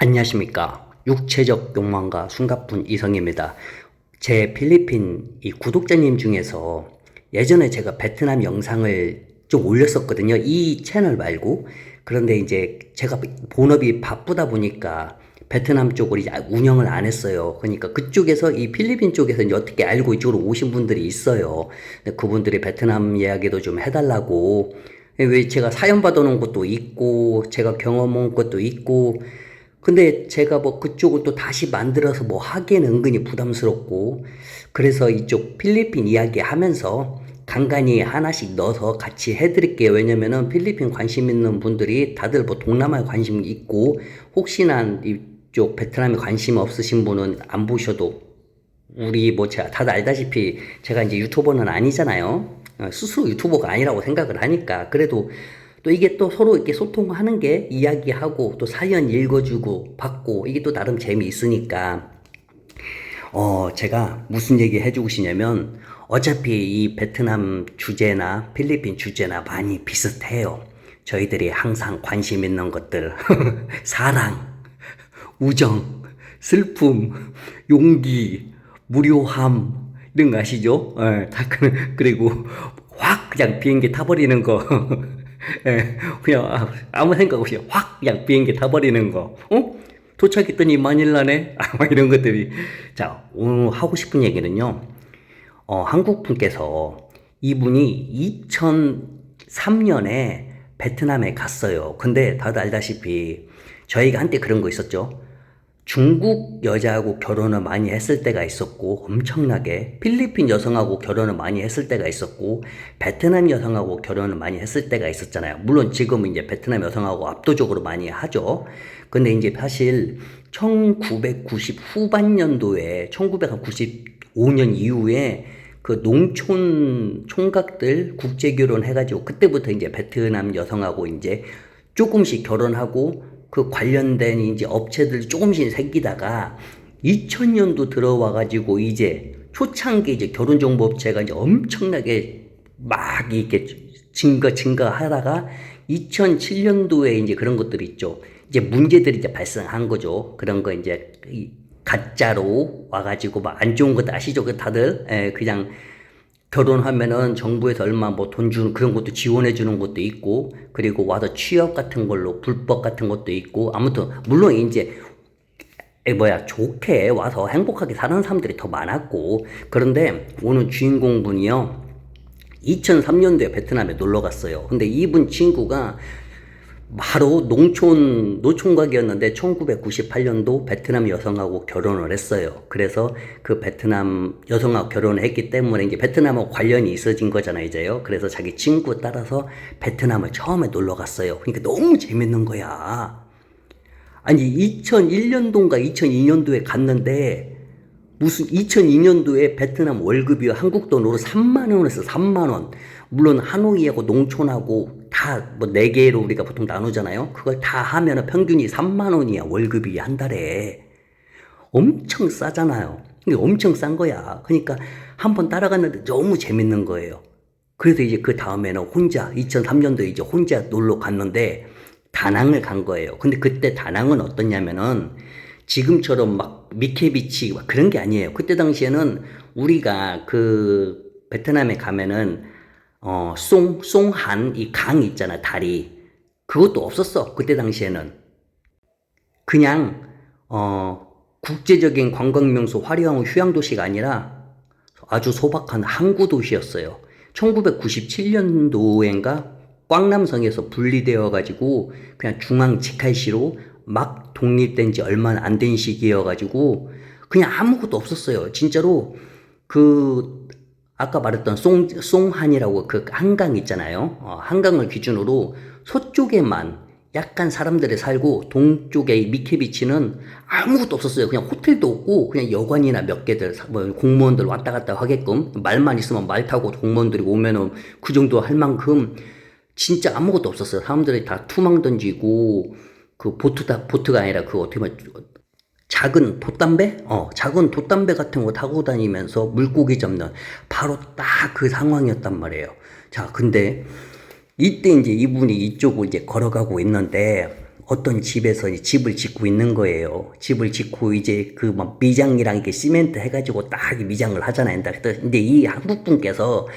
안녕하십니까. 육체적 욕망과 숨가쁜 이성입니다. 제 필리핀 이 구독자님 중에서 예전에 제가 베트남 영상을 좀 올렸었거든요. 이 채널 말고. 그런데 이제 제가 본업이 바쁘다 보니까 베트남 쪽을 이제 운영을 안 했어요. 그러니까 그쪽에서 이 필리핀 쪽에서 이제 어떻게 알고 이쪽으로 오신 분들이 있어요. 근데 그분들이 베트남 이야기도 좀 해달라고. 왜 제가 사연 받아놓은 것도 있고, 제가 경험한 것도 있고, 근데 제가 뭐 그쪽을 또 다시 만들어서 뭐 하기에는 은근히 부담스럽고, 그래서 이쪽 필리핀 이야기 하면서 간간히 하나씩 넣어서 같이 해드릴게요. 왜냐면은 필리핀 관심 있는 분들이 다들 뭐 동남아에 관심 있고, 혹시나 이쪽 베트남에 관심 없으신 분은 안 보셔도, 우리 뭐 제가 다들 알다시피 제가 이제 유튜버는 아니잖아요. 스스로 유튜버가 아니라고 생각을 하니까. 그래도 또 이게 또 서로 이렇게 소통하는 게 이야기하고 또 사연 읽어주고 받고 이게 또 나름 재미있으니까 제가 무슨 얘기 해주고 싶냐면 어차피 이 베트남 주제나 필리핀 주제나 많이 비슷해요. 저희들이 항상 관심 있는 것들 사랑, 우정, 슬픔, 용기, 무료함 이런 거 아시죠? 다 그리고 확 그냥 비행기 타버리는 거 그냥 아무 생각 없이 확 그냥 비행기 타버리는 거. 도착했더니 마닐라네. 막 이런 것들이. 자, 오늘 하고 싶은 얘기는요. 한국 분께서 이분이 2003년에 베트남에 갔어요. 근데 다들 알다시피 저희가 한때 그런 거 있었죠. 중국 여자하고 결혼을 많이 했을 때가 있었고, 엄청나게 필리핀 여성하고 결혼을 많이 했을 때가 있었고, 베트남 여성하고 결혼을 많이 했을 때가 있었잖아요. 물론 지금은 이제 베트남 여성하고 압도적으로 많이 하죠. 근데 이제 사실 1990 후반년도에 1995년 이후에 그 농촌 총각들 국제 결혼해가지고 그때부터 이제 베트남 여성하고 이제 조금씩 결혼하고 그 관련된 이제 업체들이 조금씩 생기다가 2000년도 들어와가지고 이제 초창기 이제 결혼정보업체가 이제 엄청나게 막 이렇게 증가하다가 2007년도에 이제 그런 것들이 있죠. 이제 문제들이 이제 발생한 거죠. 그런 거 이제 가짜로 와가지고 막 안 좋은 것도 아시죠? 그 다들 그냥 결혼하면은 정부에서 얼마 뭐 돈 주는 그런 것도 지원해 주는 것도 있고, 그리고 와서 취업 같은 걸로 불법 같은 것도 있고, 아무튼 물론 이제 좋게 와서 행복하게 사는 사람들이 더 많았고. 그런데 오늘 주인공분이요 2003년도에 베트남에 놀러 갔어요. 근데 이분 친구가 바로 노총각이었는데 1998년도 베트남 여성하고 결혼을 했어요. 그래서 그 베트남 여성하고 결혼을 했기 때문에 이제 베트남하고 관련이 있어진 거잖아요, 이제요. 그래서 자기 친구 따라서 베트남을 처음에 놀러 갔어요. 그러니까 너무 재밌는 거야. 아니, 2001년도인가 2002년도에 갔는데 무슨 2002년도에 베트남 월급이 한국 돈으로 3만 원에서 3만 원. 물론 하노이하고 농촌하고 다 뭐 4개로 우리가 보통 나누잖아요. 그걸 다 하면은 평균이 3만 원이야, 월급이 한 달에. 엄청 싸잖아요. 근데 엄청 싼 거야. 그러니까 한번 따라갔는데 너무 재밌는 거예요. 그래서 이제 그 다음에는 혼자 2003년도에 이제 혼자 놀러 갔는데 다낭을 간 거예요. 근데 그때 다낭은 어떻냐면은 지금처럼 막 미케비치 막 그런 게 아니에요. 그때 당시에는 우리가 그 베트남에 가면은 송한 이 강 있잖아, 다리. 그것도 없었어. 그때 당시에는. 그냥 국제적인 관광명소 화려한 휴양도시가 아니라 아주 소박한 항구 도시였어요. 1997년도엔가 꽝남성에서 분리되어 가지고 그냥 중앙 직할시로 막 독립된 지 얼마 안 된 시기여 가지고 그냥 아무것도 없었어요. 진짜로 그 아까 말했던 송한이라고 그 한강 있잖아요. 한강을 기준으로 서쪽에만 약간 사람들이 살고 동쪽에 미케비치는 아무것도 없었어요. 그냥 호텔도 없고 그냥 여관이나 몇 개들 뭐 공무원들 왔다 갔다 하게끔 말만 있으면 말 타고 공무원들이 오면은 그 정도 할 만큼 진짜 아무것도 없었어요. 사람들이 다 투망 던지고 그 보트가 아니라 그 어떻게 말 작은 돛담배? 작은 돛담배 같은 거 타고 다니면서 물고기 잡는 바로 딱 그 상황이었단 말이에요. 자, 근데 이때 이제 이분이 이쪽으로 이제 걸어가고 있는데 어떤 집에서 이 집을 짓고 있는 거예요. 집을 짓고 이제 그 막 미장이랑 이렇게 시멘트 해가지고 딱 미장을 하잖아요. 근데 이 한국 분께서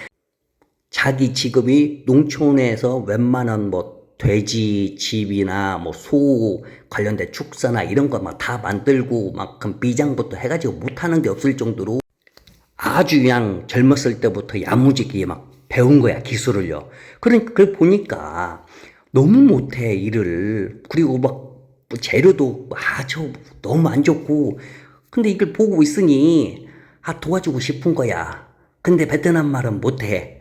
자기 직업이 농촌에서 웬만한 뭐 돼지 집이나 뭐 소 관련된 축사나 이런 거 막 다 만들고 막 그 미장부터 해가지고 못하는 게 없을 정도로 아주 그냥 젊었을 때부터 야무지게 막 배운 거야, 기술을요. 그러니까 그걸 보니까 너무 못해, 일을. 그리고 막뭐 재료도 아주 너무 안 좋고. 근데 이걸 보고 있으니 도와주고 싶은 거야. 근데 베트남 말은 못해.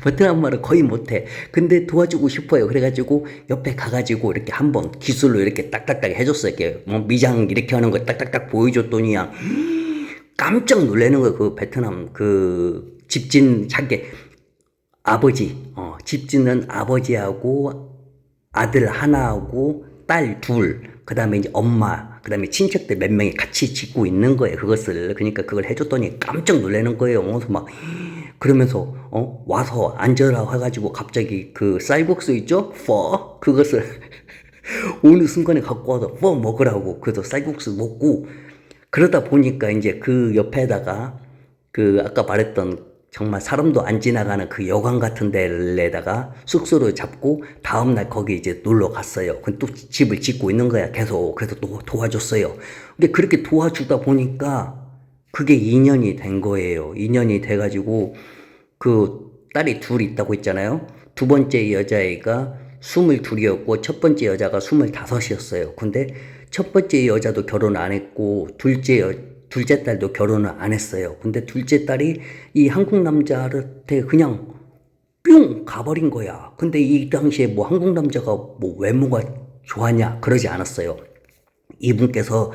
베트남 말은 거의 못해. 근데 도와주고 싶어요. 그래가지고 옆에 가가지고 이렇게 한번 기술로 이렇게 딱딱딱 해줬어. 이렇게 뭐 미장 이렇게 하는 거 딱딱딱 보여줬더니 깜짝 놀라는 거예요. 그 베트남 그 집진 자기 아버지, 집 짓는 아버지하고 아들 하나하고 딸 둘, 그 다음에 이제 엄마, 그 다음에 친척들 몇 명이 같이 짓고 있는 거예요. 그것을. 그러니까 그걸 해줬더니 깜짝 놀라는 거예요. 그래서 막, 그러면서, 와서 앉으라고 해가지고 갑자기 그 쌀국수 있죠? 퍼? 그것을 어느 순간에 갖고 와서 퍼 먹으라고. 그래서 쌀국수 먹고, 그러다 보니까 이제 그 옆에다가 그 아까 말했던 정말 사람도 안 지나가는 그 여관 같은 데에다가 숙소를 잡고 다음날 거기 이제 놀러 갔어요. 또 집을 짓고 있는 거야. 계속. 그래서 또 도와줬어요. 근데 그렇게 도와주다 보니까 그게 2년이 된 거예요. 2년이 돼가지고 그 딸이 둘 있다고 했잖아요. 두 번째 여자애가 22이었고 첫 번째 여자가 25이었어요. 근데 첫 번째 여자도 결혼 안 했고 둘째 딸도 결혼을 안 했어요. 근데 둘째 딸이 이 한국 남자한테 그냥 뿅 가버린 거야. 근데 이 당시에 뭐 한국 남자가 뭐 외모가 좋았냐 그러지 않았어요. 이분께서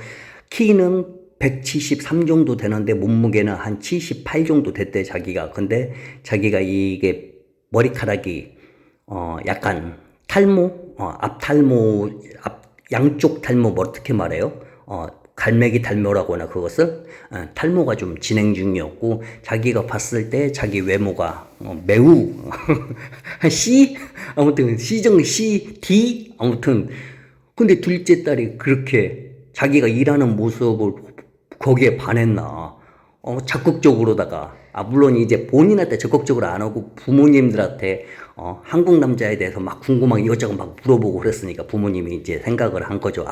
키는 173 정도 되는데 몸무게는 한 78 정도 됐대 자기가. 근데 자기가 이게 머리카락이 약간 탈모, 앞탈모, 양쪽 탈모 뭐 어떻게 말해요? 갈매기 탈모라고 하나 그것을 탈모가 좀 진행 중이었고 자기가 봤을 때 자기 외모가 매우 한 C 아무튼 C정 C D 아무튼 근데 둘째 딸이 그렇게 자기가 일하는 모습을 거기에 반했나 적극적으로다가 물론 이제 본인한테 적극적으로 안 하고 부모님들한테 한국 남자에 대해서 막 궁금하게 이것저것 막 물어보고 그랬으니까 부모님이 이제 생각을 한 거죠.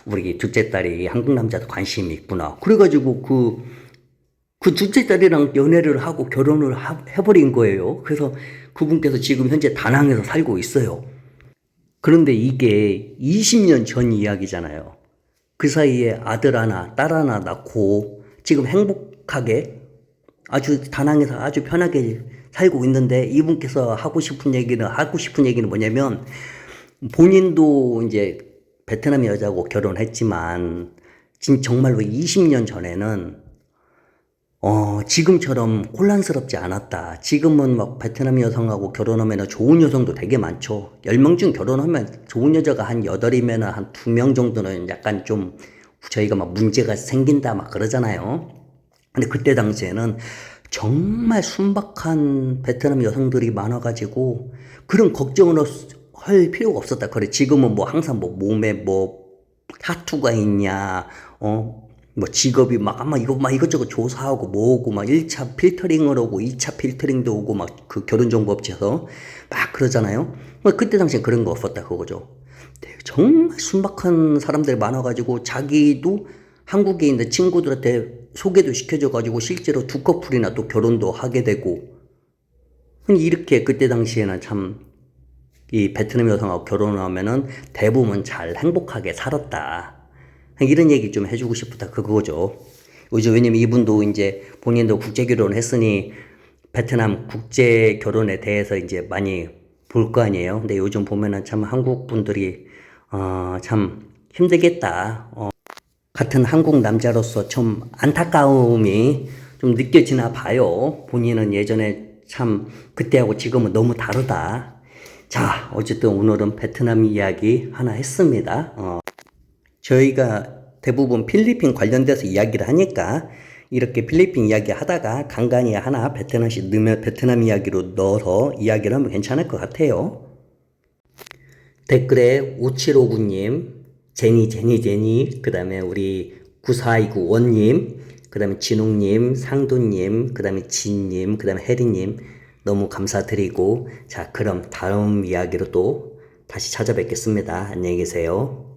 우리 둘째 딸이 한국 남자도 관심이 있구나. 그래가지고 그 둘째 딸이랑 연애를 하고 결혼을 해버린 거예요. 그래서 그분께서 지금 현재 다낭에서 살고 있어요. 그런데 이게 20년 전 이야기잖아요. 그 사이에 아들 하나, 딸 하나 낳고 지금 행복하게 아주 다낭에서 아주 편하게 살고 있는데 이분께서 하고 싶은 얘기는 뭐냐면 본인도 이제 베트남 여자하고 결혼했지만 정말로 20년 전에는 지금처럼 혼란스럽지 않았다. 지금은 막 베트남 여성하고 결혼하면 좋은 여성도 되게 많죠. 10명 중 결혼하면 좋은 여자가 한 8이면 한 2명 정도는 약간 좀 저희가 막 문제가 생긴다 막 그러잖아요. 근데 그때 당시에는 정말 순박한 베트남 여성들이 많아가지고 그런 걱정을 할 필요가 없었다. 그래 지금은 뭐 항상 뭐 몸에 뭐 타투가 있냐, 뭐 직업이 막 이것저것 조사하고 뭐오고 막 1차 필터링을 오고 2차 필터링도 오고 막 그 결혼정보업체에서 막 그러잖아요. 그때 당시엔 그런 거 없었다 그거죠. 정말 순박한 사람들이 많아가지고 자기도 한국에 있는 친구들한테 소개도 시켜줘가지고 실제로 두 커플이나 또 결혼도 하게 되고 이렇게 그때 당시에는 참 이 베트남 여성하고 결혼하면은 대부분 잘 행복하게 살았다. 이런 얘기 좀 해주고 싶다 그거죠. 요즘 왜냐면 이분도 이제 본인도 국제 결혼을 했으니 베트남 국제 결혼에 대해서 이제 많이 볼 거 아니에요. 근데 요즘 보면은 참 한국 분들이 참 힘들겠다. 같은 한국 남자로서 좀 안타까움이 좀 느껴지나 봐요. 본인은 예전에 참 그때하고 지금은 너무 다르다. 자, 어쨌든 오늘은 베트남 이야기 하나 했습니다. 저희가 대부분 필리핀 관련돼서 이야기를 하니까 이렇게 필리핀 이야기 하다가 간간히 하나 베트남 이야기로 넣어서 이야기를 하면 괜찮을 것 같아요. 댓글에 5759님, 제니, 그 다음에 우리 9429 원님, 그 다음에 진웅님, 상도님, 그 다음에 진님, 그 다음에 혜리님, 너무 감사드리고, 자, 그럼 다음 이야기로 또 다시 찾아뵙겠습니다. 안녕히 계세요.